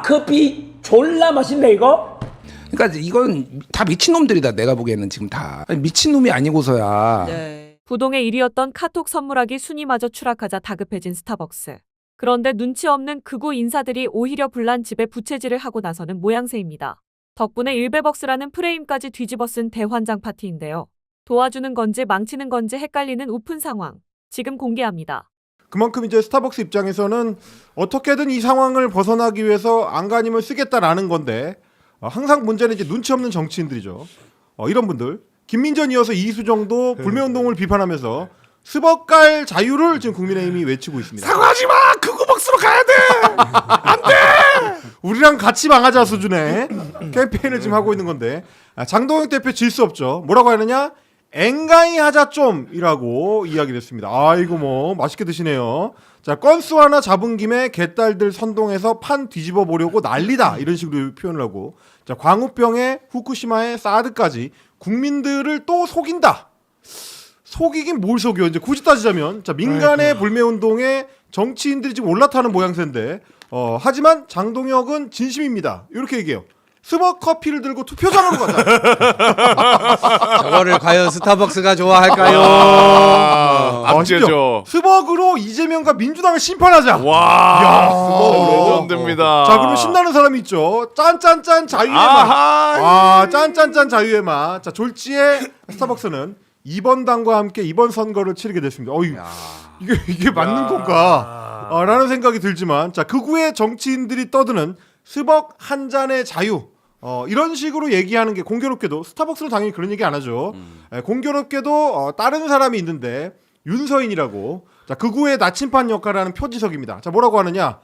커피 졸라 맛있네 이거. 그러니까 이건 다 미친놈들이다. 내가 보기에는 지금 다. 아니, 미친놈이 아니고서야. 네. 부동의 1위였던 카톡 선물하기 순위마저 추락하자 다급해진 스타벅스. 그런데 눈치 없는 극우 인사들이 오히려 불난 집에 부채질을 하고 나서는 모양새입니다. 덕분에 일베벅스라는 프레임까지 뒤집어 쓴 대환장 파티인데요. 도와주는 건지 망치는 건지 헷갈리는 우픈 상황. 지금 공개합니다. 그만큼 이제 스타벅스 입장에서는 어떻게든 이 상황을 벗어나기 위해서 안간힘을 쓰겠다라는 건데 항상 문제는 이제 눈치 없는 정치인들이죠. 이런 분들 김민전 이어서 이수정도 불매운동을 비판하면서 스벅갈 자유를 지금 국민의힘이 외치고 있습니다. 사과하지 마. 극우박스로 가야 돼. 우리랑 같이 망하자 수준의 캠페인을 지금 하고 있는 건데 장동혁 대표 질 수 없죠. 뭐라고 하느냐? 앵가이 하자 좀이라고 이야기를 했습니다. 아이고 뭐 맛있게 드시네요. 자, 건수 하나 잡은 김에 개딸들 선동해서 판 뒤집어 보려고 난리다 이런 식으로 표현을 하고, 자, 광우병에 후쿠시마에 사드까지 국민들을 또 속인다. 속이긴 뭘 속여? 이제 굳이 따지자면, 자, 민간의 불매운동에 정치인들이 지금 올라타는 모양새인데, 하지만 장동혁은 진심입니다. 이렇게 얘기해요. 스벅 커피를 들고 투표장으로 가자. 저거를 과연 스타벅스가 좋아할까요? 악재죠. 스벅으로 이재명과 민주당을 심판하자. 와, 스벅 레전드입니다. 자, 그러면 신나는 사람이 있죠. 짠짠짠 자유의 맛. 짠짠짠 자유의 맛. 자, 졸지에 스타벅스는 이번 당과 함께 이번 선거를 치르게 됐습니다. 이게 맞는 건가? 라는 생각이 들지만, 자, 극우의 정치인들이 떠드는 스벅 한 잔의 자유. 이런 식으로 얘기하는 게 공교롭게도 스타벅스는 당연히 그런 얘기 안 하죠. 공교롭게도 다른 사람이 있는데 윤서인이라고, 자, 극우의 나침반 역할을 하는 표지석입니다. 자, 뭐라고 하느냐?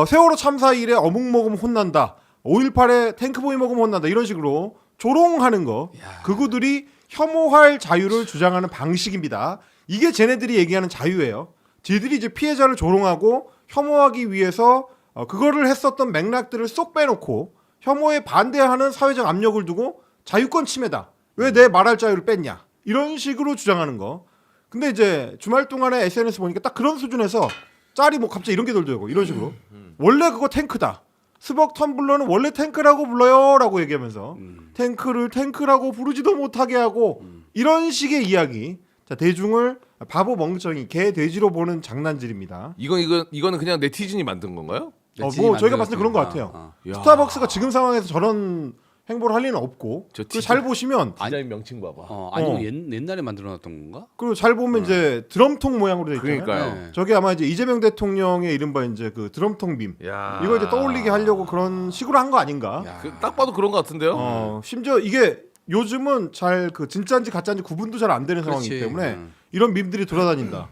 세월호 참사 일에 어묵 먹으면 혼난다. 5.18에 탱크보이 먹으면 혼난다. 이런 식으로 조롱하는 거. 극우들이 혐오할 자유를 주장하는 방식입니다. 이게 쟤네들이 얘기하는 자유예요. 지들이 이제 피해자를 조롱하고 혐오하기 위해서 그거를 했었던 맥락들을 쏙 빼놓고 혐오에 반대하는 사회적 압력을 두고 자유권 침해다. 왜 내 말할 자유를 뺐냐. 이런 식으로 주장하는 거. 근데 이제 주말 동안에 SNS 보니까 딱 그런 수준에서 짤이 뭐 갑자기 이런 게 돌더라고. 이런 식으로. 원래 그거 탱크다. 스벅 텀블러는 원래 탱크라고 불러요. 라고 얘기하면서 탱크를 탱크라고 부르지도 못하게 하고 이런 식의 이야기. 자, 대중을 바보 멍청이 개 돼지로 보는 장난질입니다. 이거는 그냥 네티즌이 만든 건가요? 뭐 저희가 봤을 때 그런 것 같아요. 스타벅스가 지금 상황에서 저런 행보를 할 리는 없고, 그리고 잘 보시면 디자인 명칭 봐봐. 아니면 옛날에 만들어놨던 건가? 그리고 잘 보면 이제 드럼통 모양으로 돼 있잖아요. 그러니까요. 네. 저게 아마 이제 이재명 대통령의 이른바 이제 그 드럼통 빔. 이거 이제 떠올리게 하려고 그런 식으로 한 거 아닌가? 딱 봐도 그런 것 같은데요. 심지어 이게 요즘은 잘 그 진짜인지 가짜인지 구분도 잘 안 되는 상황이기 때문에 이런 밈들이 돌아다닌다.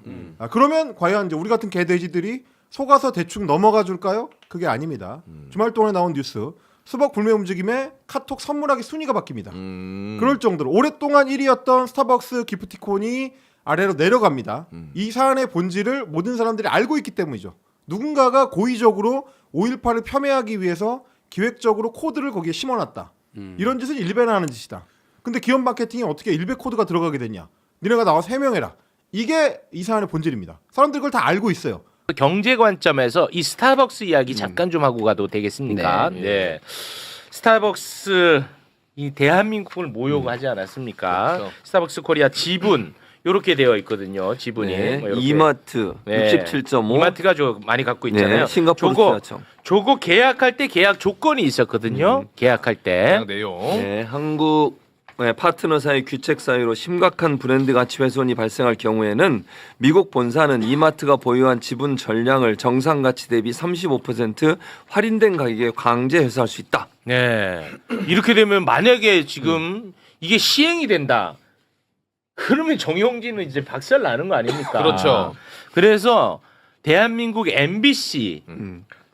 그러면 과연 이제 우리 같은 개돼지들이 속아서 대충 넘어가 줄까요? 그게 아닙니다. 주말 동안에 나온 뉴스. 스벅 불매 움직임에 카톡 선물하기 순위가 바뀝니다. 그럴 정도로 오랫동안 1위였던 스타벅스 기프티콘이 아래로 내려갑니다. 이 사안의 본질을 모든 사람들이 알고 있기 때문이죠. 누군가가 고의적으로 5.18을 폄훼하기 위해서 기획적으로 코드를 거기에 심어놨다. 이런 짓은 일베나 하는 짓이다. 근데 기업 마케팅에 어떻게 일베 코드가 들어가게 됐냐. 니네가 나와서 해명해라. 이게 이 사안의 본질입니다. 사람들이 그걸 다 알고 있어요. 경제 관점에서 이 스타벅스 이야기 잠깐 좀 하고 가도 되겠습니까? 네. 스타벅스 이 대한민국을 모욕하지 않았습니까? 그렇죠. 스타벅스 코리아 지분 요렇게 되어 있거든요. 지분이 뭐 이렇게. 이마트 67.5. 이마트가 많이 갖고 있잖아요. 네, 싱가포르 투자청. 저거 계약할 때 계약 조건이 있었거든요. 계약할 때. 내용. 네, 한국 파트너사의 규책 사유로 심각한 브랜드 가치 훼손이 발생할 경우에는 미국 본사는 이마트가 보유한 지분 전량을 정상 가치 대비 35% 할인된 가격에 강제 회수할 수 있다. 네. 이렇게 되면 만약에 지금 이게 시행이 된다. 그러면 정용진은 이제 박살 나는 거 아닙니까? 그렇죠. 그래서 대한민국 MBC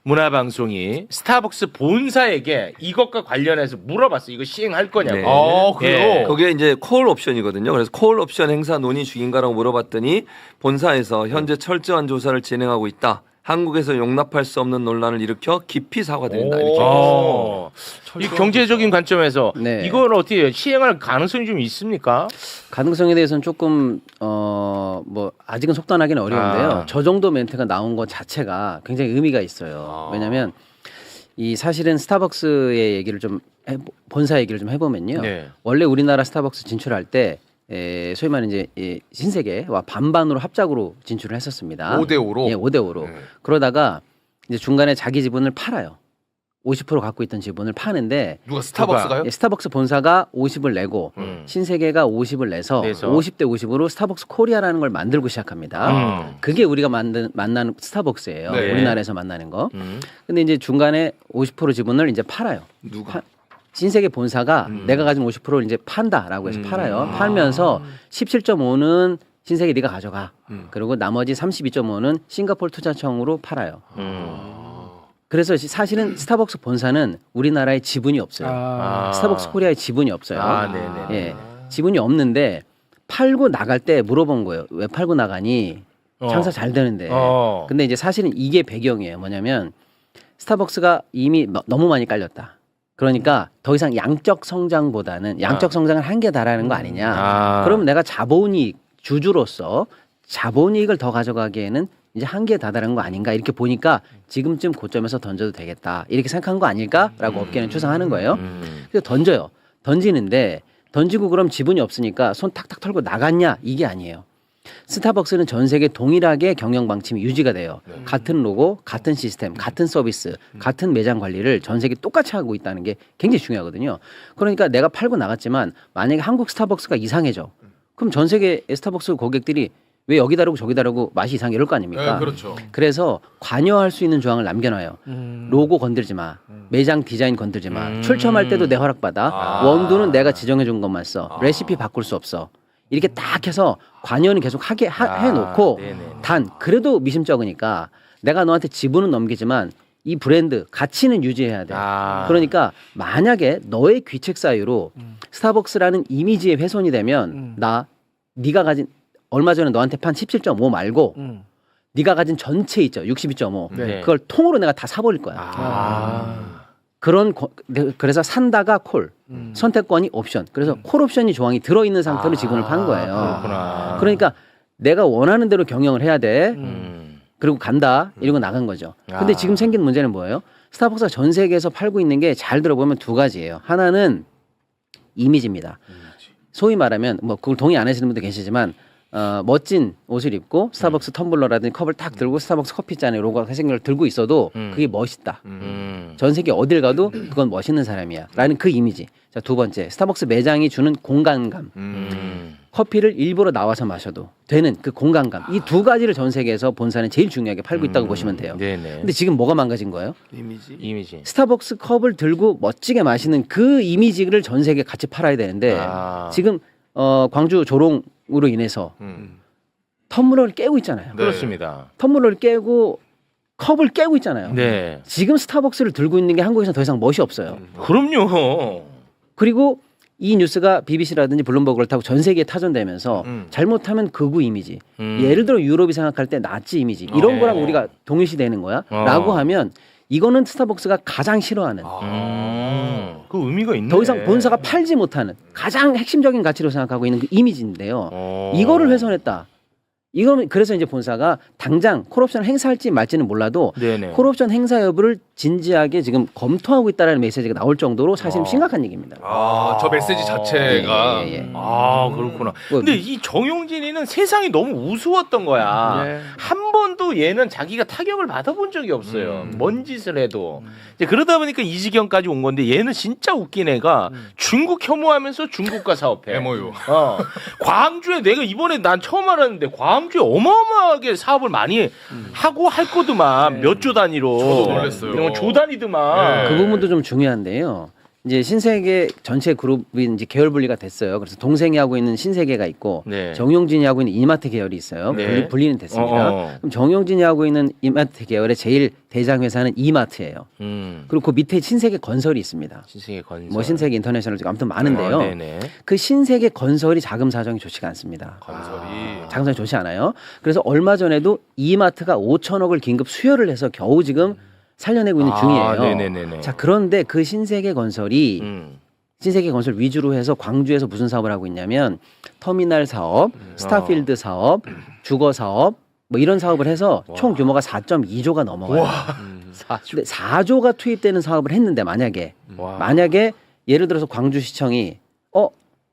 문화방송이 스타벅스 본사에게 이것과 관련해서 물어봤어. 이거 시행할 거냐고. 네. 그래요? 거기에 이제 콜 옵션이거든요. 그래서 콜 옵션 행사 논의 중인가라고 물어봤더니 본사에서 현재 철저한 조사를 진행하고 있다. 한국에서 용납할 수 없는 논란을 일으켜 깊이 사과드린다. 이렇게 얘기했습니다. 이 경제적인 관점에서 네. 이걸 어떻게 시행할 가능성이 좀 있습니까? 가능성에 대해서는 조금 뭐 아직은 속단하기는 어려운데요. 저 정도 멘트가 나온 것 자체가 굉장히 의미가 있어요. 왜냐하면 이 사실은 스타벅스의 얘기를 좀 본사 얘기를 좀 해보면요. 네. 원래 우리나라 스타벅스 진출할 때 소위 말하는 이제 신세계와 반반으로 합작으로 진출을 했었습니다. 5대5로? 예, 5대5로. 그러다가 이제 중간에 자기 지분을 팔아요. 50% 갖고 있던 지분을 파는데 누가 스타벅스가요? 예, 스타벅스 본사가 50을 내고 신세계가 50을 내서 50대 50으로 스타벅스 코리아라는 걸 만들고 시작합니다. 그게 우리가 만나는 스타벅스예요. 네. 우리나라에서 만나는 거. 근데 이제 중간에 50% 지분을 이제 팔아요. 누가? 신세계 본사가 내가 가진 50%를 이제 판다라고 해서 팔아요. 팔면서 17.5는 신세계 네가 가져가. 그리고 나머지 32.5는 싱가포르 투자청으로 팔아요. 그래서 사실은 스타벅스 본사는 우리나라에 지분이 없어요. 스타벅스 코리아에 지분이 없어요. 네네. 예, 지분이 없는데 팔고 나갈 때 물어본 거예요. 왜 팔고 나가니? 장사 잘 되는데. 근데 이제 사실은 이게 배경이에요. 뭐냐면 스타벅스가 이미 너무 많이 깔렸다. 그러니까 더 이상 양적 성장보다는 양적 성장을 한계에 달하는 거 아니냐. 그러면 내가 자본이익 주주로서 자본이익을 더 가져가기에는 이제 한계에 다다른 거 아닌가 이렇게 보니까 지금쯤 고점에서 던져도 되겠다 이렇게 생각한 거 아닐까라고 업계는 추상하는 거예요. 그래서 던져요. 던지는데 던지고 그럼 지분이 없으니까 손 탁탁 털고 나갔냐 이게 아니에요. 스타벅스는 전 세계 동일하게 경영 방침이 유지가 돼요. 같은 로고, 같은 시스템, 같은 서비스, 같은 매장 관리를 전 세계 똑같이 하고 있다는 게 굉장히 중요하거든요. 그러니까 내가 팔고 나갔지만 만약에 한국 스타벅스가 이상해져. 그럼 전 세계 스타벅스 고객들이 왜 여기 다르고 저기 다르고 맛이 이상해 이럴 거 아닙니까? 네, 그렇죠. 그래서 관여할 수 있는 조항을 남겨놔요. 로고 건들지 마. 매장 디자인 건들지 마. 출점할 때도 내 허락받아. 원두는 내가 지정해 준 것만 써. 레시피 바꿀 수 없어. 이렇게 딱 해서 관여는 계속 하게 해놓고 단 그래도 미심쩍으니까 내가 너한테 지분은 넘기지만 이 브랜드 가치는 유지해야 돼. 그러니까 만약에 너의 귀책 사유로 스타벅스라는 이미지의 훼손이 되면 네가 가진 얼마 전에 너한테 판 17.5 말고 네가 가진 전체 있죠. 62.5. 네. 그걸 통으로 내가 다 사버릴 거야. 그래서 산다가 콜, 선택권이 옵션. 그래서 콜 옵션이 조항이 들어있는 상태로 지분을 판 거예요. 그러니까 내가 원하는 대로 경영을 해야 돼. 그리고 간다. 이러고 나간 거죠. 근데 지금 생긴 문제는 뭐예요? 스타벅스가 전 세계에서 팔고 있는 게 잘 들어보면 두 가지예요. 하나는 이미지입니다. 소위 말하면 뭐 그걸 동의 안 하시는 분도 계시지만 멋진 옷을 입고 스타벅스 텀블러라든지 컵을 딱 들고 스타벅스 커피잔에 로고가 생긴 걸 들고 있어도 그게 멋있다. 전 세계 어딜 가도 그건 멋있는 사람이야. 라는 그 이미지. 자, 두 번째, 스타벅스 매장이 주는 공간감. 커피를 일부러 나와서 마셔도 되는 그 공간감. 이 두 가지를 전 세계에서 본사는 제일 중요하게 팔고 있다고 보시면 돼요. 네네. 근데 지금 뭐가 망가진 거예요? 이미지. 스타벅스 컵을 들고 멋지게 마시는 그 이미지를 전 세계에 같이 팔아야 되는데 지금 광주 조롱으로 인해서 텀블러를 깨고 있잖아요. 그렇습니다. 텀블러를 깨고 컵을 깨고 있잖아요. 네. 지금 스타벅스를 들고 있는 게 한국에서는 더 이상 멋이 없어요. 그럼요. 그리고 이 뉴스가 BBC라든지 블룸버그를 타고 전 세계에 타전되면서 잘못하면 극우 이미지. 예를 들어 유럽이 생각할 때 나치 이미지. 이런 거랑 우리가 동일시되는 거야. 라고 하면 이거는 스타벅스가 가장 싫어하는. 그 의미가 있네. 더 이상 본사가 팔지 못하는 가장 핵심적인 가치로 생각하고 있는 그 이미지인데요. 이거를 훼손했다. 이거는 그래서 이제 본사가 당장 콜옵션을 행사할지 말지는 몰라도 네네. 콜옵션 행사 여부를 진지하게 지금 검토하고 있다는 메시지가 나올 정도로 사실 심각한 얘기입니다. 저 메시지 자체가 예. 그렇구나. 근데 이 정용진이는 세상이 너무 우스웠던 거야. 한 번도 얘는 자기가 타격을 받아본 적이 없어요. 뭔 짓을 해도. 이제 그러다 보니까 이 지경까지 온 건데 얘는 진짜 웃긴 애가 중국 혐오하면서 중국과 사업해. MOU. 광주에 내가 이번에 난 처음 알았는데 광주에 어마어마하게 사업을 많이 하고 할 거더만 몇 조 단위로. 저도 놀랐어요. 이런 조 단위더만. 그 부분도 좀 중요한데요. 이제 신세계 전체 그룹이 이제 계열 분리가 됐어요. 그래서 동생이 하고 있는 신세계가 있고 네. 정용진이 하고 있는 이마트 계열이 있어요. 네. 분리는 됐습니다. 그럼 정용진이 하고 있는 이마트 계열의 제일 대장 회사는 이마트예요. 그리고 그 밑에 신세계 건설이 있습니다. 신세계 건설. 뭐 신세계 인터내셔널 아무튼 많은데요. 네네. 그 신세계 건설이 자금 사정이 좋지가 않습니다. 자금 사정이 좋지 않아요. 그래서 얼마 전에도 이마트가 5천억을 긴급 수혈을 해서 겨우 지금 살려내고 있는 중이에요. 네네네네. 자, 그런데 그 신세계 건설이 신세계 건설 위주로 해서 광주에서 무슨 사업을 하고 있냐면 터미널 사업, 스타필드 사업, 주거 사업 뭐 이런 사업을 해서 총 규모가 4.2조가 넘어가요. 근데 4조가 투입되는 사업을 했는데 만약에 예를 들어서 광주시청이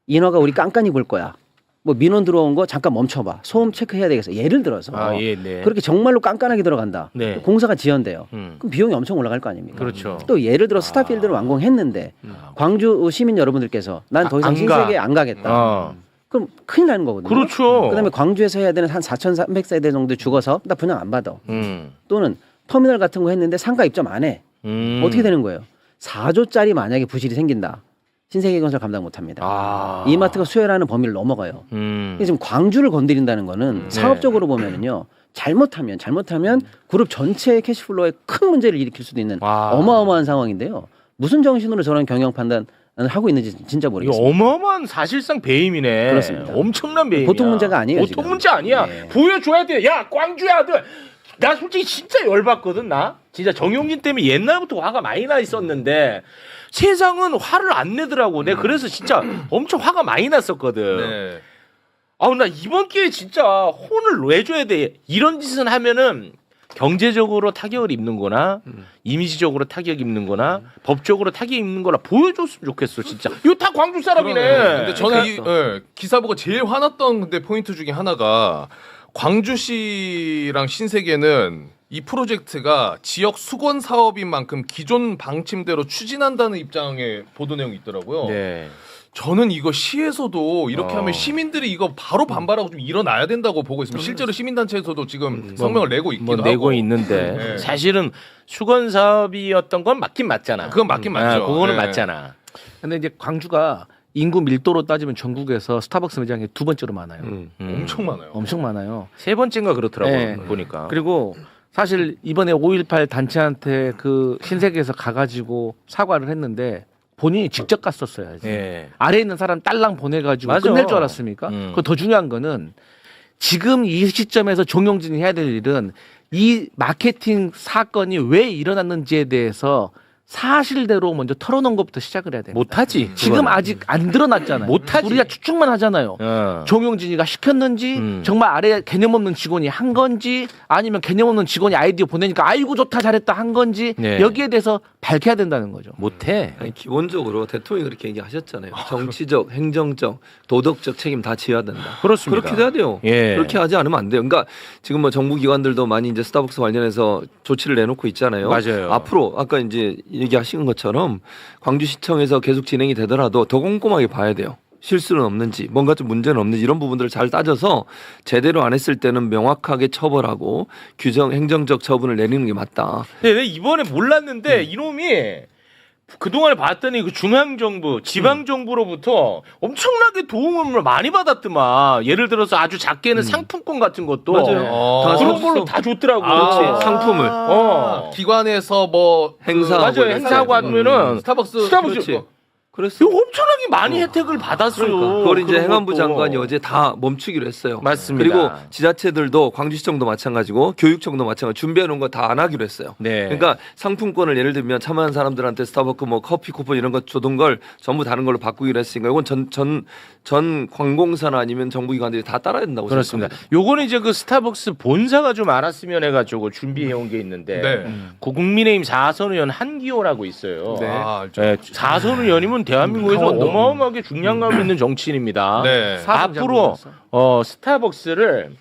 인허가 우리 깐깐히 볼 거야. 뭐 민원 들어온 거 잠깐 멈춰봐. 소음 체크해야 되겠어. 예를 들어서 그렇게 정말로 깐깐하게 들어간다. 네. 공사가 지연돼요. 그럼 비용이 엄청 올라갈 거 아닙니까? 그렇죠. 또 예를 들어 스타필드를 완공했는데 광주 시민 여러분들께서 난 더 이상 안 가. 신세계에 안 가겠다. 그럼 큰일 나는 거거든요. 그렇죠. 그다음에 광주에서 해야 되는 한 4,300세대 정도 죽어서 나 분양 안 받아. 또는 터미널 같은 거 했는데 상가 입점 안 해. 어떻게 되는 거예요? 4조짜리 만약에 부실이 생긴다. 신세계건설 감당 못합니다. 이마트가 수혜라는 범위를 넘어가요. 근데 지금 광주를 건드린다는 거는 사업적으로 보면은요. 잘못하면 그룹 전체의 캐시플로우에 큰 문제를 일으킬 수도 있는 어마어마한 상황인데요. 무슨 정신으로 저런 경영 판단을 하고 있는지 진짜 이거 모르겠습니다. 어마어마한 사실상 배임이네. 그렇습니다. 엄청난 배임이야. 보통 문제가 아니에요. 보통 지금. 문제 아니야. 네. 보여줘야 돼. 야 광주의 아들. 나 솔직히 진짜 열받거든 나. 진짜 정용진 때문에 옛날부터 화가 많이 나 있었는데 세상은 화를 안 내더라고. 내가 그래서 진짜 엄청 화가 많이 났었거든. 네. 나 이번 기회에 진짜 혼을 내줘야 돼. 이런 짓을 하면은 경제적으로 타격을 입는 거나 이미지적으로 타격 입는 거나 법적으로 타격 입는 거나 보여줬으면 좋겠어 진짜. 이거 다 광주 사람이네. 근데 저는 이 기사보고 제일 화났던 근데 포인트 중에 하나가 광주시랑 신세계는 이 프로젝트가 지역 수건 사업인 만큼 기존 방침대로 추진한다는 입장의 보도 내용이 있더라고요. 네. 저는 이거 시에서도 이렇게 하면 시민들이 이거 바로 반발하고 좀 일어나야 된다고 보고 있습니다. 실제로 시민단체에서도 지금 성명을 내고 있기도 내고 하고. 있는데 네. 사실은 수건 사업이었던 건 맞긴 맞잖아. 그건 맞긴 맞죠. 그거는 네. 맞잖아. 근데 이제 광주가 인구 밀도로 따지면 전국에서 스타벅스 매장이 두 번째로 많아요. 엄청 많아요. 엄청 많아요. 세 번째인가 그렇더라고 네. 보니까. 그리고 사실 이번에 5.18 단체한테 그 신세계에서 가가지고 사과를 했는데 본인이 직접 갔었어야지. 예. 아래에 있는 사람 딸랑 보내가지고 맞아. 끝낼 줄 알았습니까? 그 더 중요한 거는 지금 이 시점에서 정용진이 해야 될 일은 이 마케팅 사건이 왜 일어났는지에 대해서 사실대로 먼저 털어놓은 것부터 시작을 해야 돼요. 못하지. 지금 그거는. 아직 안 드러났잖아요. 못하지. 우리가 추측만 하잖아요. 정용진이가 시켰는지 정말 아래 개념 없는 직원이 한 건지 아니면 개념 없는 직원이 아이디어 보내니까 아이고 좋다 잘했다 한 건지 네. 여기에 대해서 밝혀야 된다는 거죠. 못해. 아니, 기본적으로 대통령이 그렇게 얘기하셨잖아요. 정치적, 행정적, 도덕적 책임 다 지어야 된다. 그렇습니다. 그렇게 돼야 돼요. 예. 그렇게 하지 않으면 안 돼요. 그러니까 지금 뭐 정부 기관들도 많이 이제 스타벅스 관련해서 조치를 내놓고 있잖아요. 맞아요. 앞으로 아까 이제 얘기하신 것처럼 광주시청에서 계속 진행이 되더라도 더 꼼꼼하게 봐야 돼요. 실수는 없는지 뭔가 좀 문제는 없는지 이런 부분들을 잘 따져서 제대로 안 했을 때는 명확하게 처벌하고 규정 행정적 처분을 내리는 게 맞다. 근데 내가 이번에 몰랐는데 이놈이 그동안에 봤더니 그 중앙정부, 지방정부로부터 엄청나게 도움을 많이 받았더만. 예를 들어서 아주 작게는 상품권 같은 것도. 맞아요. 다 그런 줬어. 걸로 다 줬더라고. 그렇지. 상품을. 기관에서 뭐 행사 맞아요. 행사하고 하면은 스타벅스 그렇지. 그랬어. 이거 엄청나게 많이 혜택을 받았어요. 그러니까. 그걸 이제 그런 행안부 것도. 장관이 어제 다 멈추기로 했어요. 맞습니다. 그리고 지자체들도 광주시청도 마찬가지고 교육청도 마찬가지 준비해 놓은 거 다 안 하기로 했어요. 네. 그러니까 상품권을 예를 들면 참여한 사람들한테 스타벅스 뭐 커피 쿠폰 이런 거 주던 걸 전부 다른 걸로 바꾸기로 했으니까 이건 전 관공사나 아니면 정부기관들이 다 따라야 된다고 그렇습니다. 생각합니다. 요거는 이제 그 스타벅스 본사가 좀 알았으면 해가지고 준비해 온 게 있는데 네. 그 국민의힘 4선 의원 한기호라고 있어요. 네. 알죠. 네, 4선 의원이면 대한민국에서 어마어마하게 중량감 있는 정치인입니다. 네. 앞으로 스타벅스를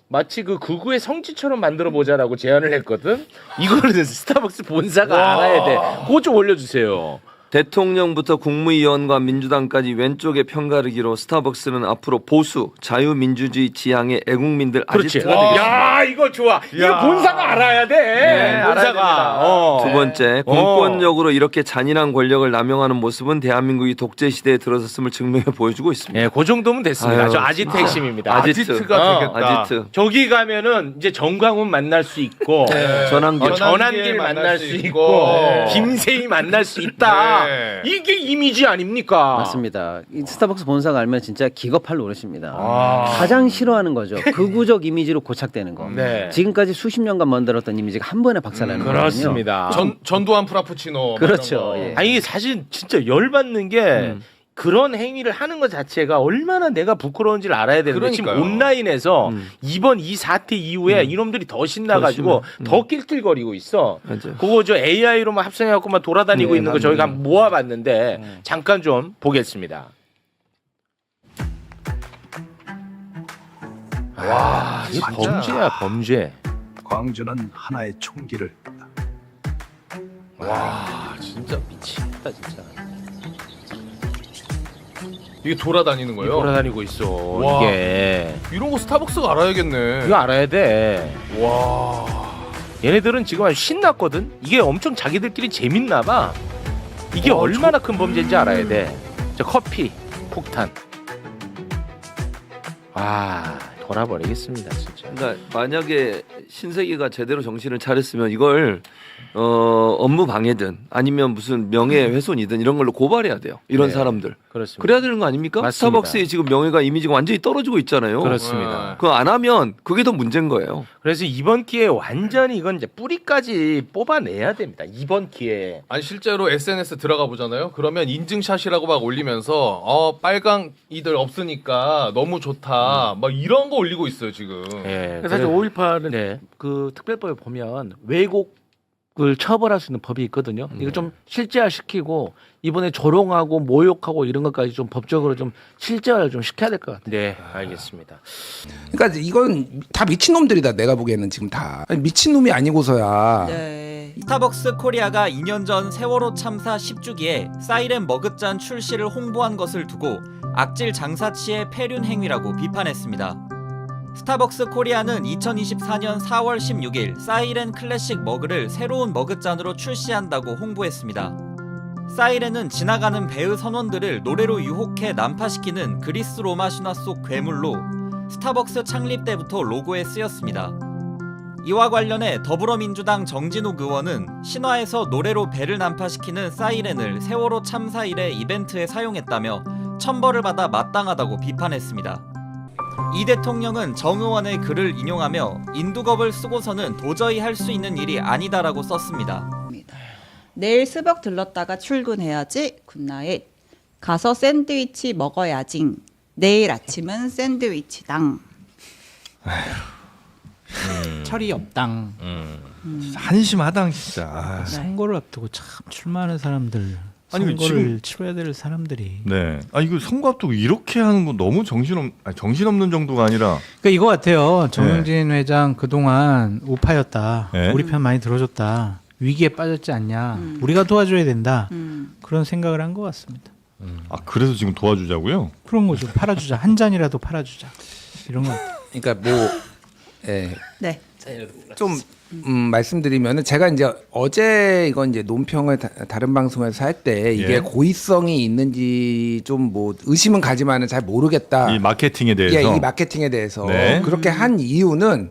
마치 그 극우의 성지처럼 만들어 보자라고 제안을 했거든. 이거는 스타벅스 본사가 알아야 돼. 그거 좀 올려주세요. 대통령부터 국무위원과 민주당까지 왼쪽에 편가르기로 스타벅스는 앞으로 보수 자유민주주의 지향의 애국민들 그렇지. 아지트가 되겠습니다. 야, 이거 좋아. 이거 본사가 알아야 돼. 네, 본사가. 두 번째, 공권력으로 이렇게 잔인한 권력을 남용하는 모습은 대한민국이 독재 시대에 들어섰음을 증명해 보여주고 있습니다. 예, 그 정도면 됐습니다. 아유, 저 아지트 핵심입니다. 아지트가 되겠다. 아지트. 저기 가면은 이제 정광훈 만날 수 있고, 전환길. 전환길 만날 수 있고, 김세희 만날 수 있다. 네. 이게 이미지 아닙니까? 맞습니다. 이 스타벅스 본사가 알면 진짜 기겁할 노릇입니다. 가장 싫어하는 거죠. 극우적 이미지로 고착되는 거. 네. 지금까지 수십 년간 만들었던 이미지가 한 번에 박살나는 거거든요. 그렇습니다. 전두환 프라푸치노. 그렇죠. 이런 거. 예. 아니 이게 사실 진짜 열받는 게 그런 행위를 하는 것 자체가 얼마나 내가 부끄러운지를 알아야 되는데 지금 그러니까요. 온라인에서 이번 이 사태 이후에 이놈들이 더 신나가지고 더 낄낄거리고 있어. 맞아요. 그거 저 AI로만 합성해갖고 막 돌아다니고 네, 있는 거 저희가 한번 모아봤는데 잠깐 좀 보겠습니다. 와, 이게 범죄야 범죄. 광주는 하나의 총기를 와, 진짜 미치겠다 진짜. 이게 돌아다니는 거예요? 돌아다니고 있어. 와. 이게 이런 거 스타벅스가 알아야겠네. 이거 알아야 돼. 와. 얘네들은 지금 아주 신났거든. 이게 엄청 자기들끼리 재밌나 봐. 이게 와, 얼마나 큰 범죄인지 알아야 돼. 저 커피 폭탄. 와, 돌아버리겠습니다 진짜. 그러니까 만약에 신세계가 제대로 정신을 차렸으면 이걸 업무 방해든 아니면 무슨 명예훼손이든 이런 걸로 고발해야 돼요. 이런 네. 사람들. 그렇습니다. 그래야 되는 거 아닙니까? 맞습니다. 스타벅스의 지금 명예가 이미지가 완전히 떨어지고 있잖아요. 그렇습니다. 그거 안 하면 그게 더 문제인 거예요. 그래서 이번 기회에 완전히 이건 이제 뿌리까지 뽑아내야 됩니다. 이번 기회에. 아니 실제로 SNS 들어가 보잖아요. 그러면 인증샷이라고 막 올리면서 빨강 이들 없으니까 너무 좋다. 막 이런 거 올리고 있어요 지금. 예, 사실 5.18은 네. 그 특별법에 보면 왜곡을 처벌할 수 있는 법이 있거든요. 이걸 좀 실제화시키고 이번에 조롱하고 모욕하고 이런 것까지 좀 법적으로 좀 실제화를 좀 시켜야 될 것 같아요. 네, 알겠습니다. 그러니까 이건 다 미친놈들이다. 내가 보기에는 지금 다 아니, 미친놈이 아니고서야. 네. 스타벅스 코리아가 2년 전 세월호 참사 10주기에 사이렌 머그잔 출시를 홍보한 것을 두고 악질 장사치의 폐륜 행위라고 비판했습니다. 스타벅스 코리아는 2024년 4월 16일 사이렌 클래식 머그를 새로운 머그잔으로 출시한다고 홍보했습니다. 사이렌은 지나가는 배의 선원들을 노래로 유혹해 난파시키는 그리스 로마 신화 속 괴물로 스타벅스 창립 때부터 로고에 쓰였습니다. 이와 관련해 더불어민주당 정진욱 의원은 신화에서 노래로 배를 난파시키는 사이렌을 세월호 참사 이래 이벤트에 사용했다며 천벌을 받아 마땅하다고 비판했습니다. 이 대통령은 정 의원의 글을 인용하며 인두겁을 쓰고서는 도저히 할 수 있는 일이 아니다라고 썼습니다. 내일 스벅 들렀다가 출근해야지. 굿나잇. 가서 샌드위치 먹어야지. 내일 아침은 샌드위치당. 철이 없당. 한심하당 진짜. 선거를 앞두고 참 출마하는 사람들, 아니, 선거를 지금- 치러야 될 사람들이. 네. 아 이거 선거 앞두고 이렇게 하는 거 너무 정신없는 정도가 아니라. 그러니까 이거 같아요. 정영진 회장 그동안 우파였다. 네. 우리 편 많이 들어줬다. 위기에 빠졌지 않냐. 우리가 도와줘야 된다. 그런 생각을 한 것 같습니다. 아 그래서 지금 도와주자고요? 그런 거죠. 팔아주자. 한 잔이라도 팔아주자. 이런 거. 그러니까 뭐 예. 네. 좀 말씀드리면은 제가 이제 어제 이건 이제 논평을 다른 방송에서 할 때 이게 예. 고의성이 있는지 좀 뭐 의심은 가지만은 잘 모르겠다. 이 마케팅에 대해서. 예, 이 마케팅에 대해서 네. 그렇게 한 이유는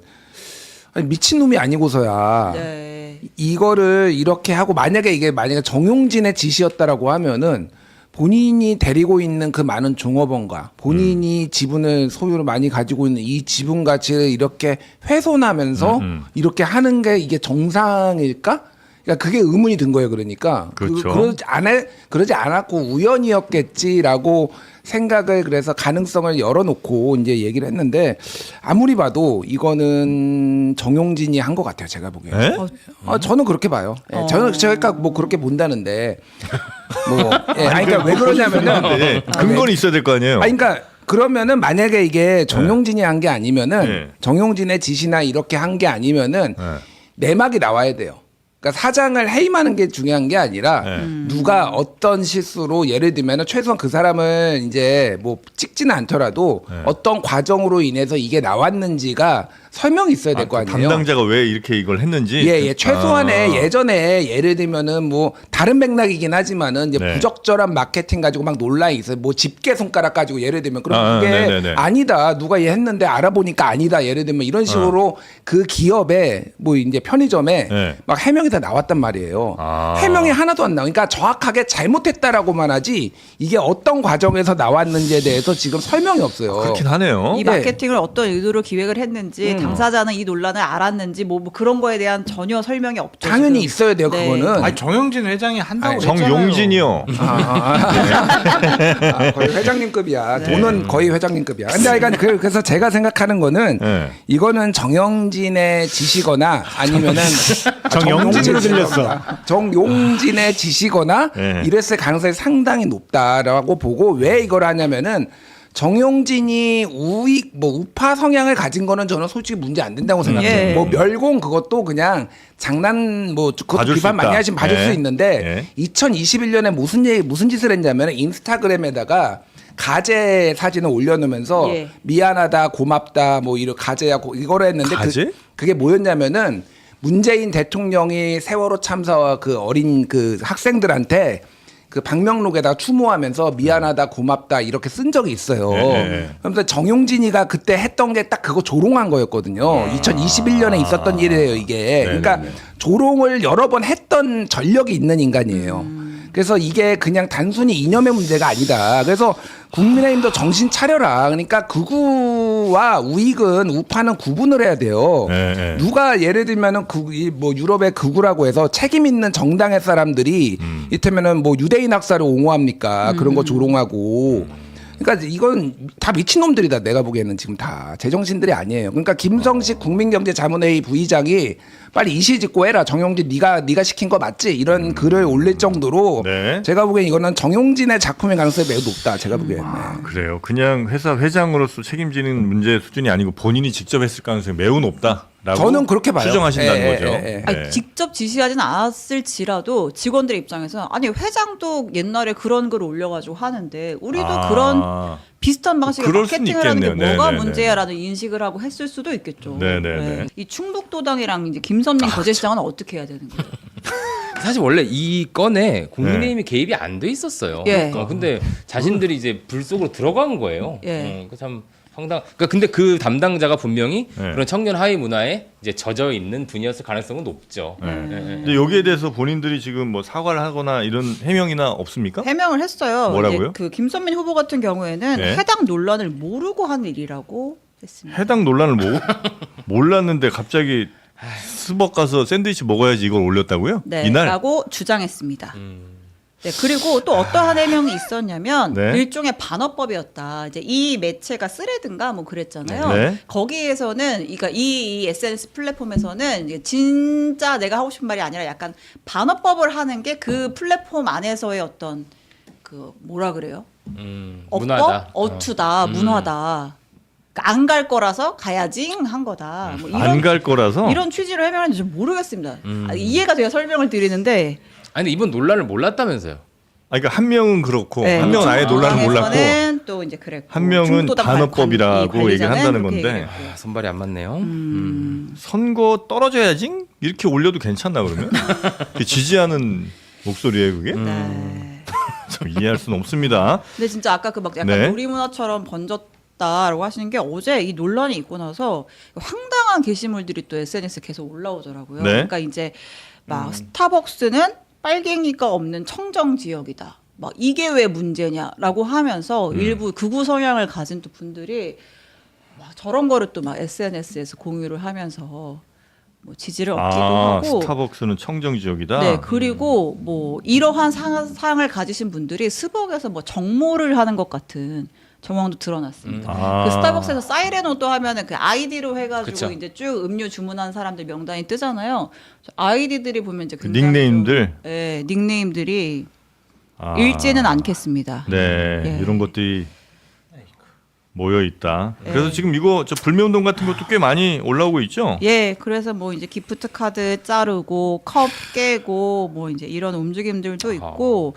아니, 미친놈이 아니고서야 네. 이거를 이렇게 하고 만약에 정용진의 지시였다라고 하면은 본인이 데리고 있는 그 많은 종업원과 본인이 지분을 소유를 많이 가지고 있는 이 지분 가치를 이렇게 훼손하면서 이렇게 하는 게 이게 정상일까? 그러니까 그게 의문이 든 거예요. 그러니까 그렇죠. 그러지 않았고 우연이었겠지라고 생각을 그래서 가능성을 열어놓고 이제 얘기를 했는데 아무리 봐도 이거는 정용진이 한 것 같아요. 제가 보기에. 네? 저는 그렇게 봐요. 예, 저는 제가 뭐 그렇게 본다는데 뭐 아니 그러니까 왜 그러냐면은 네. 근거는 있어야 될 거 아니에요? 그러니까 그러면은 만약에 이게 정용진이 한 게 아니면은 네. 정용진의 지시나 이렇게 한 게 아니면은 네. 내막이 나와야 돼요. 그러니까 사장을 해임하는 게 중요한 게 아니라 누가 어떤 실수로 예를 들면 최소한 그 사람을 이제 뭐 찍지는 않더라도 어떤 과정으로 인해서 이게 나왔는지가 설명이 있어야 될 거 아니에요. 담당자가 왜 이렇게 이걸 했는지. 예, 최소한의 예전에 예를 들면은 뭐 다른 맥락이긴 하지만은 이제 네. 부적절한 마케팅 가지고 막 논란이 있어요. 뭐 집게 손가락 가지고 예를 들면 그럼 아, 그게 네네네. 아니다. 누가 얘 했는데 알아보니까 아니다. 예를 들면 이런 식으로 그 기업에 뭐 이제 편의점에 네. 막 해명이 다 나왔단 말이에요. 아. 해명이 하나도 안 나와. 그러니까 정확하게 잘못했다라고만 하지 이게 어떤 과정에서 나왔는지에 대해서 지금 설명이 없어요. 그렇긴 하네요. 이 네. 마케팅을 어떤 의도로 기획을 했는지 당사자는 이 논란을 알았는지 뭐 그런 거에 대한 전혀 설명이 없죠. 당연히 지금. 있어야 돼요. 네. 그거는. 아니 정영진 회장이 한다고 그랬잖아요. 정용진이요. 거의 회장님급이야. 돈은 거의 회장님급이야. 근데 그러니까 그래서 제가 생각하는 거는 네. 이거는 정영진의 지시거나 아니면은 정영진으로 들렸어. 정용진의 지시거나 네. 이랬을 가능성이 상당히 높다라고 보고 왜 이걸 하냐면은 정용진이 우파 성향을 가진 거는 저는 솔직히 문제 안 된다고 생각해요. 예. 뭐 멸공 그것도 그냥 장난 그것도 봐줄 수 비판 많이 있다. 하시면 봐줄 예. 수 있는데 2021년에 무슨 짓을 했냐면 인스타그램에다가 가재 사진을 올려놓으면서 예. 미안하다 고맙다 뭐 이런 가재야 이거를 했는데 가재? 그게 뭐였냐면은 문재인 대통령이 세월호 참사와 그 어린 그 학생들한테 그 방명록에다가 추모하면서 미안하다 고맙다 이렇게 쓴 적이 있어요. 네. 그런데 정용진이가 그때 했던 게 딱 그거 조롱한 거였거든요. 2021년에 있었던 일이에요 이게. 그러니까 조롱을 여러 번 했던 전력이 있는 인간이에요. 그래서 이게 그냥 단순히 이념의 문제가 아니다. 그래서 국민의힘도 정신 차려라. 그러니까 극우와 우익은 우파는 구분을 해야 돼요. 네. 누가 예를 들면은 뭐 유럽의 극우라고 해서 책임 있는 정당의 사람들이 이를테면은 뭐 유대인 학살을 옹호합니까? 그런 거 조롱하고. 그러니까 이건 다 미친놈들이다. 내가 보기에는 지금 다 제정신들이 아니에요. 그러니까 김성식 국민경제자문회의 부의장이 빨리 이실 짓고 해라. 정용진 네가 시킨 거 맞지? 이런 글을 올릴 정도로 네. 제가 보기엔 이거는 정용진의 작품의 가능성이 매우 높다. 제가 보기에는. 그래요. 그냥 회사 회장으로서 책임지는 문제 수준이 아니고 본인이 직접 했을 가능성이 매우 높다라고 저는 그렇게 봐요. 추정하신다는 예, 거죠. 예, 예. 아니, 직접 지시하지는 않았을지라도 직원들의 입장에서 아니 회장도 옛날에 그런 글을 올려가지고 하는데 우리도 그런 비슷한 방식의 그럴 수는 마케팅을 하는 게 있겠네요. 뭐가 네네네. 문제야라는 인식을 하고 했을 수도 있겠죠. 네네네. 이 충북도당이랑 이제 김선민 거제시장은 어떻게 해야 되는 거예요? 사실 원래 이 건에 국민의힘이 개입이 안 돼 있었어요. 예. 근데 자신들이 이제 불 속으로 들어간 거예요. 예. 참 황당. 그러니까 근데 그 담당자가 분명히 그런 청년 하위 문화에 이제 젖어 있는 분이었을 가능성은 높죠. 근데 여기에 대해서 본인들이 지금 뭐 사과를 하거나 이런 해명이나 없습니까? 해명을 했어요. 뭐라고요? 이제 그 김선민 후보 같은 경우에는 네. 해당 논란을 모르고 한 일이라고 했습니다. 해당 논란을 몰랐는데 갑자기 스벅 가서 샌드위치 먹어야지 이걸 올렸다고요? 네, 이날? 라고 주장했습니다. 네, 그리고 또 어떠한 해명이 있었냐면 네. 일종의 반어법이었다. 이제 이 매체가 스레드인가 뭐 그랬잖아요. 네. 거기에서는 그러니까 이 SNS 플랫폼에서는 이제 진짜 내가 하고 싶은 말이 아니라 약간 반어법을 하는 게 그 플랫폼 안에서의 어떤 그 뭐라 그래요? 문화다. 어투다, 문화다. 안 갈 거라서 가야지 한 거다. 뭐 안 갈 거라서? 이런 취지로 해명하는지 좀 모르겠습니다. 이해가 돼야 설명을 드리는데. 아니 이번 논란을 몰랐다면서요. 그러니까 한 명은 그렇고 네, 한 명은 아예 논란을 몰랐고 또 이제 그랬고 한 명은 중도당 반어법이라고 관리자는 얘기를 한다는 그렇게 건데 얘기했고요. 선발이 안 맞네요. 선거 떨어져야지 이렇게 올려도 괜찮나 그러면? 지지하는 목소리에 그게? 좀 이해할 수는 없습니다. 근데 진짜 아까 그 막 약간 네. 놀이문화처럼 번졌다라고 하시는 게 어제 이 논란이 있고 나서 황당한 게시물들이 또 SNS에 계속 올라오더라고요. 네. 그러니까 이제 막 스타벅스는 빨갱이가 없는 청정 지역이다. 막 이게 왜 문제냐라고 하면서 일부 극우 성향을 가진 또 분들이 막 저런 거를 또 막 SNS에서 공유를 하면서 뭐 지지를 얻기도 하고 스타벅스는 청정 지역이다. 네, 그리고 뭐 이러한 사항을 가지신 분들이 스벅에서 뭐 정모를 하는 것 같은 정황도 드러났습니다. 그 스타벅스에서 사이렌오또 하면은 그 아이디로 해가지고 그쵸. 이제 쭉 음료 주문한 사람들 명단이 뜨잖아요. 아이디들이 보면 이제 그 굉장히 닉네임들. 네, 닉네임들이 읽지는 않겠습니다. 네, 예. 이런 것들이 모여 있다. 예. 그래서 지금 이거 저 불매운동 같은 것도 꽤 많이 올라오고 있죠. 예, 그래서 뭐 이제 기프트 카드 자르고 컵 깨고 뭐 이제 이런 움직임들도 있고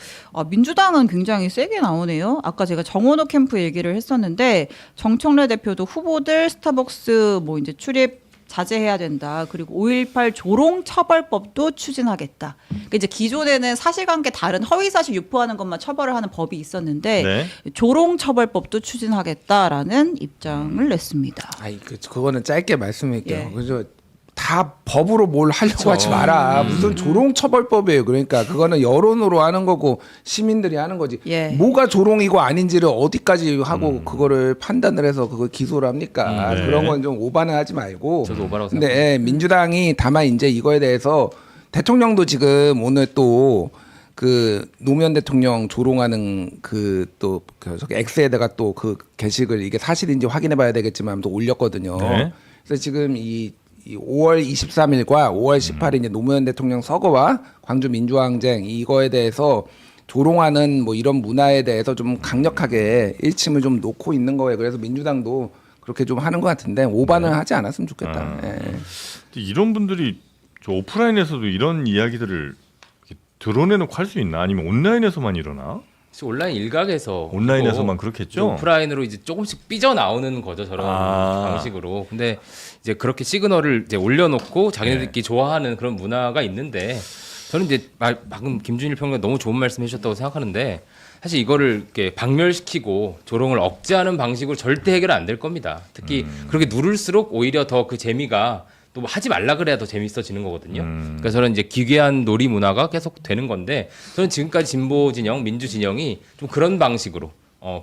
민주당은 굉장히 세게 나오네요. 아까 제가 정원호 캠프 얘기를 했었는데 정청래 대표도 후보들 스타벅스 뭐 이제 출입 자제해야 된다. 그리고 5.18 조롱 처벌법도 추진하겠다. 그러니까 이제 기존에는 사실관계 다른 허위사실 유포하는 것만 처벌을 하는 법이 있었는데 네. 조롱 처벌법도 추진하겠다라는 입장을 냈습니다. 아이 그거는 짧게 말씀드릴게요. 예. 그래서 다 법으로 뭘 하려고 그쵸. 하지 마라. 무슨 조롱처벌법이에요. 그러니까 그거는 여론으로 하는 거고 시민들이 하는 거지. 예. 뭐가 조롱이고 아닌지를 어디까지 하고 그거를 판단을 해서 그걸 기소를 합니까? 네. 그런 건 좀 오바는 하지 말고. 저도 오바라고 근데 생각합니다. 예, 민주당이 다만 이제 이거에 대해서 대통령도 지금 오늘 또 그 노무현 대통령 조롱하는 그 X에다가 또 그 게시글 이게 사실인지 확인해 봐야 되겠지만 또 올렸거든요. 네. 그래서 지금 이 5월 23일과 5월 18일 이제 노무현 대통령 서거와 광주 민주항쟁 이거에 대해서 조롱하는 뭐 이런 문화에 대해서 좀 강력하게 일침을 좀 놓고 있는 거예요. 그래서 민주당도 그렇게 좀 하는 것 같은데 오반을 하지 않았으면 좋겠다. 예. 이런 분들이 저 오프라인에서도 이런 이야기들을 이렇게 드러내놓고 할 수 있나? 아니면 온라인에서만 일어나? 온라인 일각에서 온라인에서만 그리고 그렇겠죠? 오프라인으로 이제 조금씩 삐져 나오는 거죠 저런 방식으로. 근데 이제 그렇게 시그널을 이제 올려놓고 자기네들끼리 좋아하는 그런 문화가 있는데 저는 이제 방금 김준일 평론가 너무 좋은 말씀해주셨다고 생각하는데 사실 이거를 이렇게 박멸시키고 조롱을 억제하는 방식으로 절대 해결 안 될 겁니다. 특히 그렇게 누를수록 오히려 더 그 재미가 또 하지 말라 그래야 더 재밌어지는 거거든요. 그러니까 저는 이제 기괴한 놀이 문화가 계속 되는 건데 저는 지금까지 진보 진영, 민주 진영이 좀 그런 방식으로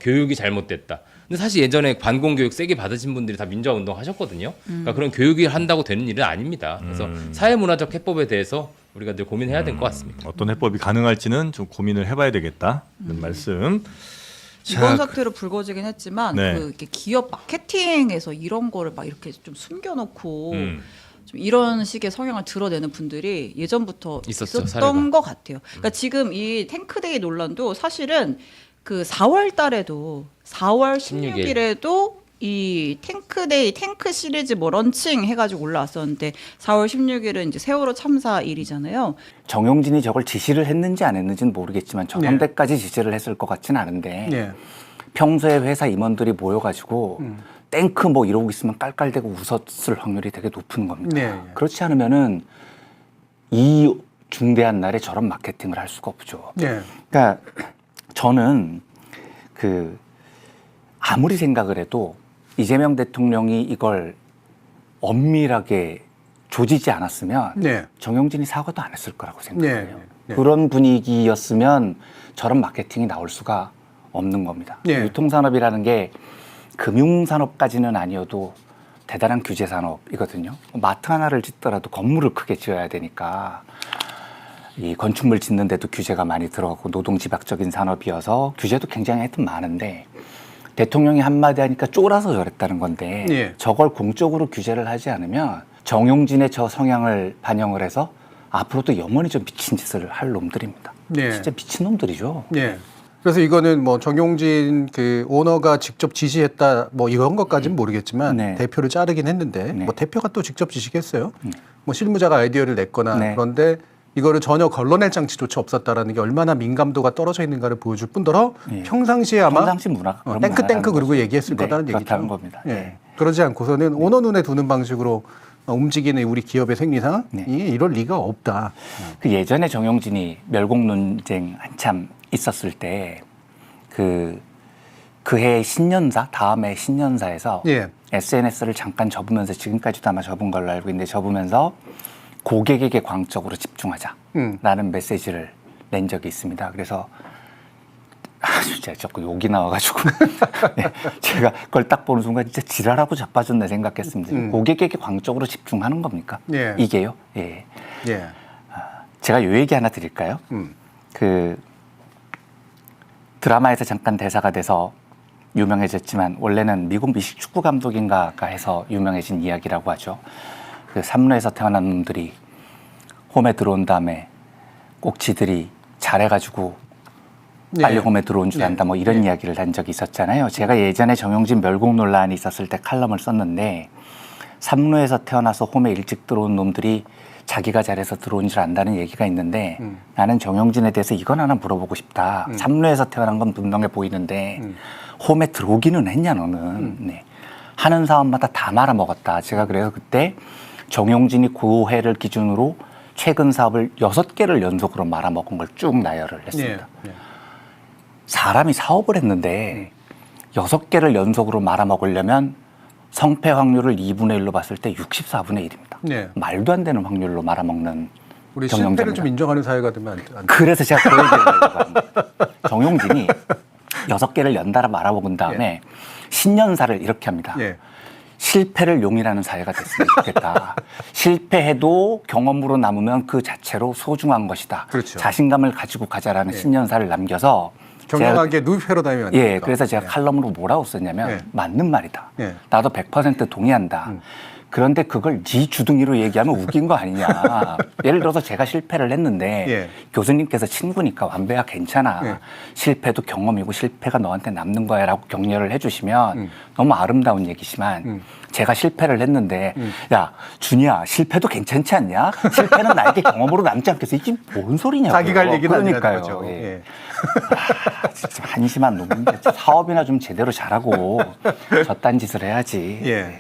교육이 잘못됐다. 근데 사실 예전에 반공 교육 세게 받으신 분들이 다 민주화 운동 하셨거든요. 그러니까 그런 교육이 한다고 되는 일은 아닙니다. 그래서 사회 문화적 해법에 대해서 우리가 늘 고민해야 될 것 같습니다. 어떤 해법이 가능할지는 좀 고민을 해봐야 되겠다는 말씀. 이번 사태로 불거지긴 했지만 네. 그 이렇게 기업 마케팅에서 이런 거를 막 이렇게 좀 숨겨놓고 좀 이런 식의 성향을 드러내는 분들이 예전부터 있었죠, 있었던 사례가. 것 같아요. 그러니까 지금 이 탱크데이 논란도 사실은 그 4월 달에도 4월 16일에도 이 탱크데이 탱크 시리즈 뭐 런칭 해가지고 올라왔었는데 4월 16일은 이제 세월호 참사 일이잖아요. 정용진이 저걸 지시를 했는지 안 했는지는 모르겠지만 저런데까지 지시를 했을 것 같지는 않은데 평소에 회사 임원들이 모여가지고 탱크 뭐 이러고 있으면 깔깔대고 웃었을 확률이 되게 높은 겁니다. 그렇지 않으면은 이 중대한 날에 저런 마케팅을 할 수가 없죠. 그러니까 저는 그 아무리 생각을 해도 이재명 대통령이 이걸 엄밀하게 조지지 않았으면 정용진이 사과도 안 했을 거라고 생각해요. 그런 분위기였으면 저런 마케팅이 나올 수가 없는 겁니다. 유통산업이라는 게 금융산업까지는 아니어도 대단한 규제산업이거든요. 마트 하나를 짓더라도 건물을 크게 지어야 되니까 이 건축물 짓는데도 규제가 많이 들어가고 노동집약적인 산업이어서 규제도 굉장히 하여튼 많은데 대통령이 한마디 하니까 쫄아서 저랬다는 건데 저걸 공적으로 규제를 하지 않으면 정용진의 저 성향을 반영을 해서 앞으로도 영원히 좀 미친 짓을 할 놈들입니다. 진짜 미친 놈들이죠. 그래서 이거는 뭐 정용진 그 오너가 직접 지시했다 뭐 이런 것까지는 모르겠지만 대표를 자르긴 했는데 뭐 대표가 또 직접 지시겠어요? 뭐 실무자가 아이디어를 냈거나 그런데 이거를 전혀 걸러낼 장치조차 없었다라는 게 얼마나 민감도가 떨어져 있는가를 보여줄 뿐더러 평상시에 아마 평상시 문화 땡크 그리고 얘기했을 거다는 얘기죠. 겁니다. 그러지 않고서는 오너 눈에 두는 방식으로 움직이는 우리 기업의 생리상이 이럴 리가 없다. 그 예전에 정용진이 멸공 논쟁 한참 있었을 때 그해 신년사 다음해 신년사에서 SNS를 잠깐 접으면서 지금까지도 아마 접은 걸로 알고 있는데 접으면서 고객에게 광적으로 집중하자라는 메시지를 낸 적이 있습니다. 그래서 진짜 자꾸 욕이 나와가지고 제가 그걸 딱 보는 순간 진짜 지랄하고 자빠졌네 생각했습니다. 고객에게 광적으로 집중하는 겁니까? 이게요? 제가 요 얘기 하나 드릴까요? 그 드라마에서 잠깐 대사가 돼서 유명해졌지만 원래는 미국 미식 축구 감독인가가 해서 유명해진 이야기라고 하죠. 그 삼루에서 태어난 놈들이 홈에 들어온 다음에 꼭 지들이 잘해가지고 빨리 홈에 들어온 줄 안다 뭐 이런 이야기를 한 적이 있었잖아요. 제가 예전에 정용진 멸공 논란이 있었을 때 칼럼을 썼는데 삼루에서 태어나서 홈에 일찍 들어온 놈들이 자기가 잘해서 들어온 줄 안다는 얘기가 있는데 나는 정용진에 대해서 이건 하나 물어보고 싶다. 삼루에서 태어난 건 분명해 보이는데 홈에 들어오기는 했냐 너는. 하는 사람마다 다 말아먹었다. 제가 그래서 그때 정용진이 그 해를 기준으로 최근 사업을 6개를 연속으로 말아먹은 걸 쭉 나열을 했습니다. 사람이 사업을 했는데 6개를 연속으로 말아먹으려면 성패 확률을 2분의 1로 봤을 때 64분의 1입니다. 있습니다. 네. 말도 안 되는 확률로 말아먹는 우리 경영자입니다. 실패를 좀 인정하는 사회가 되면 안 돼. 그래서 제가 그 얘기를 하려고 합니다. 정용진이 6개를 연달아 말아먹은 다음에 신년사를 이렇게 합니다. 예. 실패를 용인하는 사회가 됐으면 좋겠다. 실패해도 경험으로 남으면 그 자체로 소중한 것이다. 그렇죠. 자신감을 가지고 가자라는 신년사를 남겨서 경영학의 누이 패러다임이 아닙니까? 예, 그래서 제가 칼럼으로 뭐라고 썼냐면 예. 맞는 말이다. 예. 나도 100% 동의한다. 그런데 그걸 네 주둥이로 얘기하면 웃긴 거 아니냐. 예를 들어서 제가 실패를 했는데 예. 교수님께서 친구니까 완배야 괜찮아. 예. 실패도 경험이고 실패가 너한테 남는 거야 라고 격려를 해주시면 너무 아름다운 얘기지만 제가 실패를 했는데 야 준이야 실패도 괜찮지 않냐? 실패는 나에게 경험으로 남지 않겠어. 이게 뭔 소리냐고. 자기가 할 얘기는 그러니까요. 아니라는 거죠. 예. 예. 진짜 한심한 놈인데 사업이나 좀 제대로 잘하고 저딴 짓을 해야지. 예.